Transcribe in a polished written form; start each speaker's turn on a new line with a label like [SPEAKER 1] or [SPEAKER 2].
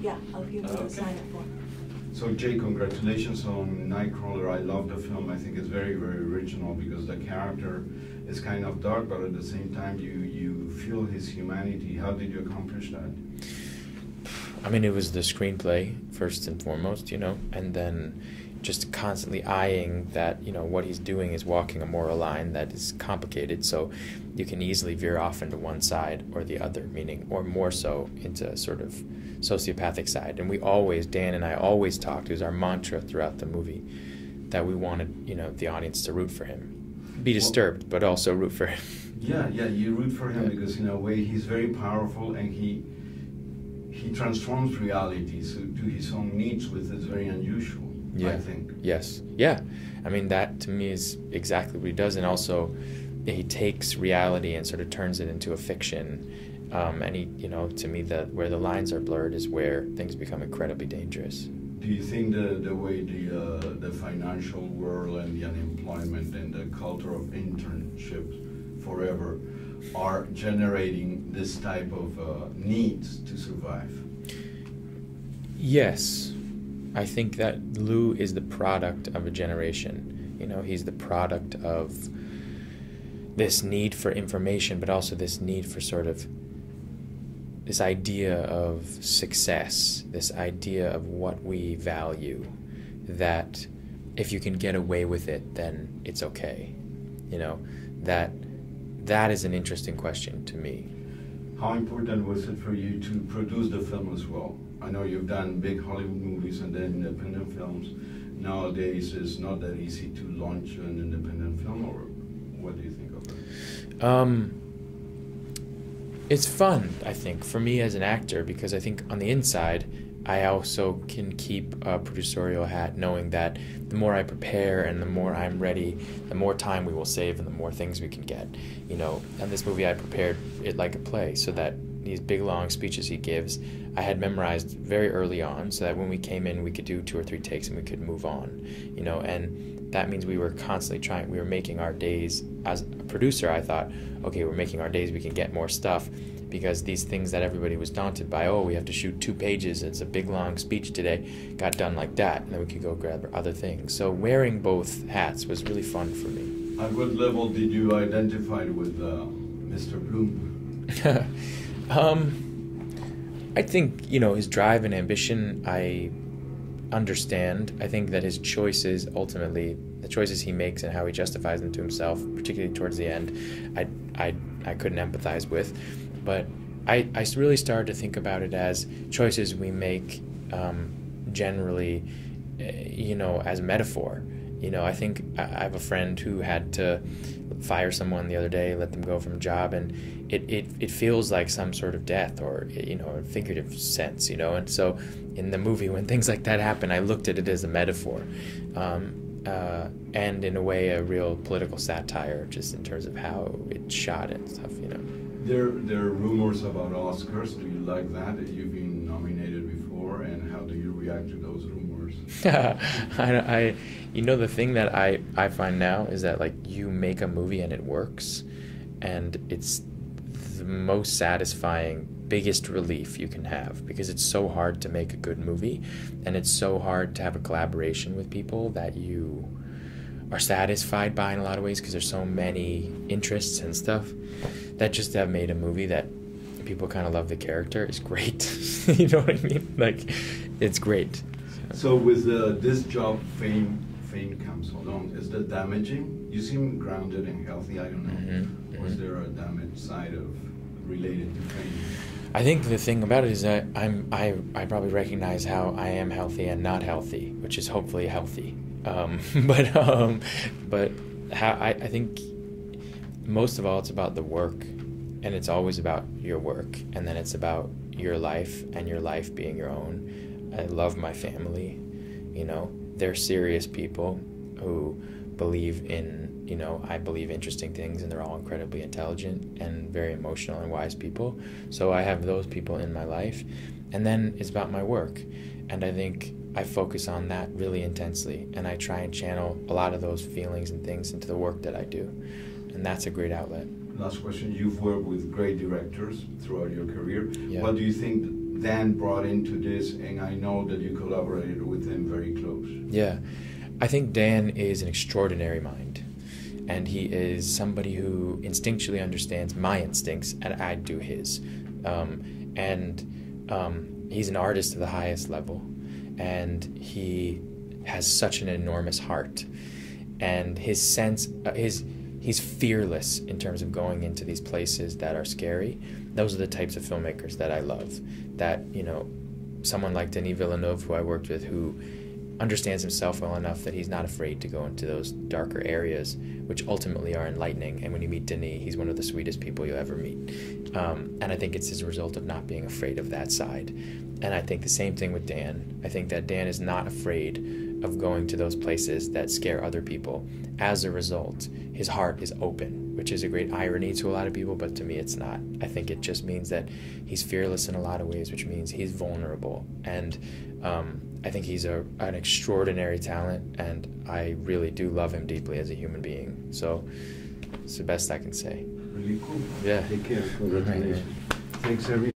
[SPEAKER 1] Yeah, I'll give you the sign-up form.
[SPEAKER 2] So Jay, congratulations on Nightcrawler. I love the film. I think it's very, very original because the character is kind of dark, but at the same time you feel his humanity. How did you accomplish that?
[SPEAKER 3] I mean, it was the screenplay, first and foremost, you know, and then just constantly eyeing that, you know, what he's doing is walking a moral line that is complicated, so you can easily veer off into one side or the other, meaning, or more so, into a sort of sociopathic side. And we always, Dan and I always talked, it was our mantra throughout the movie, that we wanted, you know, the audience to root for him. Be disturbed, but also root for him.
[SPEAKER 2] Yeah, you root for him because in a way he's very powerful and he transforms reality to his own needs, which is very unusual.
[SPEAKER 3] Yeah.
[SPEAKER 2] I think.
[SPEAKER 3] Yes. Yeah. I mean, that to me is exactly what he does. And also, he takes reality and sort of turns it into a fiction. And he, you know, to me, where the lines are blurred is where things become incredibly dangerous.
[SPEAKER 2] Do you think the way the financial world and the unemployment and the culture of internships forever are generating this type of needs to survive?
[SPEAKER 3] Yes. I think that Lou is the product of a generation. You know, he's the product of this need for information, but also this need for sort of this idea of success, this idea of what we value, that if you can get away with it, then it's okay. You know, that is an interesting question to me.
[SPEAKER 2] How important was it for you to produce the film as well? I know you've done big Hollywood movies and then independent films. Nowadays, it's not that easy to launch an independent film, or what do you think of it?
[SPEAKER 3] It's fun, I think, for me as an actor, because I think on the inside, I also can keep a producerial hat, knowing that the more I prepare and the more I'm ready, the more time we will save and the more things we can get. You know, and this movie I prepared it like a play, so that these big long speeches he gives, I had memorized very early on, so that when we came in, we could do 2 or 3 takes and we could move on. You know, and that means we were constantly we were making our days. As a producer, I thought, okay, we're making our days, we can get more stuff, because these things that everybody was daunted by, oh, we have to shoot 2 pages, it's a big long speech today, got done like that, and then we could go grab other things. So wearing both hats was really fun for me.
[SPEAKER 2] At what level did you identify with Mr. Bloom?
[SPEAKER 3] I think, you know, his drive and ambition, I understand. I think that his choices, ultimately, the choices he makes and how he justifies them to himself, particularly towards the end, I couldn't empathize with. But I really started to think about it as choices we make generally, you know, as metaphor. You know, I think I have a friend who had to fire someone the other day, let them go from a job, and it feels like some sort of death, or, you know, a figurative sense, you know. And so in the movie, when things like that happen, I looked at it as a metaphor, and in a way a real political satire, just in terms of how it's shot and stuff, you know.
[SPEAKER 2] There are rumors about Oscars. Do you like that? You've been nominated before, and how do you react to those rumors?
[SPEAKER 3] You know, the thing that I find now is that, like, you make a movie and it works, and it's the most satisfying, biggest relief you can have, because it's so hard to make a good movie, and it's so hard to have a collaboration with people that you are satisfied by in a lot of ways, because there's so many interests and stuff, that just to have made a movie that people kind of love the character is great. You know what I mean? Like, it's great.
[SPEAKER 2] So with this job, fame comes along. Is that damaging? You seem grounded and healthy. I don't know. Or is there a damage side related to fame?
[SPEAKER 3] I think the thing about it is that I probably recognize how I am healthy and not healthy, which is hopefully healthy. But how I think most of all it's about the work, and it's always about your work, and then it's about your life and your life being your own. I love my family, you know. They're serious people who believe in, you know, I believe interesting things, and they're all incredibly intelligent and very emotional and wise people. So I have those people in my life, and then it's about my work, and I think I focus on that really intensely, and I try and channel a lot of those feelings and things into the work that I do, and that's a great outlet.
[SPEAKER 2] Last question. You've worked with great directors throughout your career.
[SPEAKER 3] Yeah.
[SPEAKER 2] What do you think then brought into this, and I know that you collaborated with him very close.
[SPEAKER 3] Yeah, I think Dan is an extraordinary mind, and he is somebody who instinctually understands my instincts, and I do his. He's an artist to the highest level, and he has such an enormous heart, and his sense, he's fearless in terms of going into these places that are scary. Those are the types of filmmakers that I love. That, you know, someone like Denis Villeneuve, who I worked with, who understands himself well enough that he's not afraid to go into those darker areas, which ultimately are enlightening. And when you meet Denis, he's one of the sweetest people you'll ever meet. And I think it's as a result of not being afraid of that side. And I think the same thing with Dan. I think that Dan is not afraid of going to those places that scare other people. As a result, his heart is open, which is a great irony to a lot of people, but to me it's not. I think it just means that he's fearless in a lot of ways, which means he's vulnerable. And I think he's an extraordinary talent, and I really do love him deeply as a human being. So it's the best I can say.
[SPEAKER 2] Really cool.
[SPEAKER 3] Yeah.
[SPEAKER 2] Take care. Congratulations.
[SPEAKER 3] Right.
[SPEAKER 2] Thanks, everyone.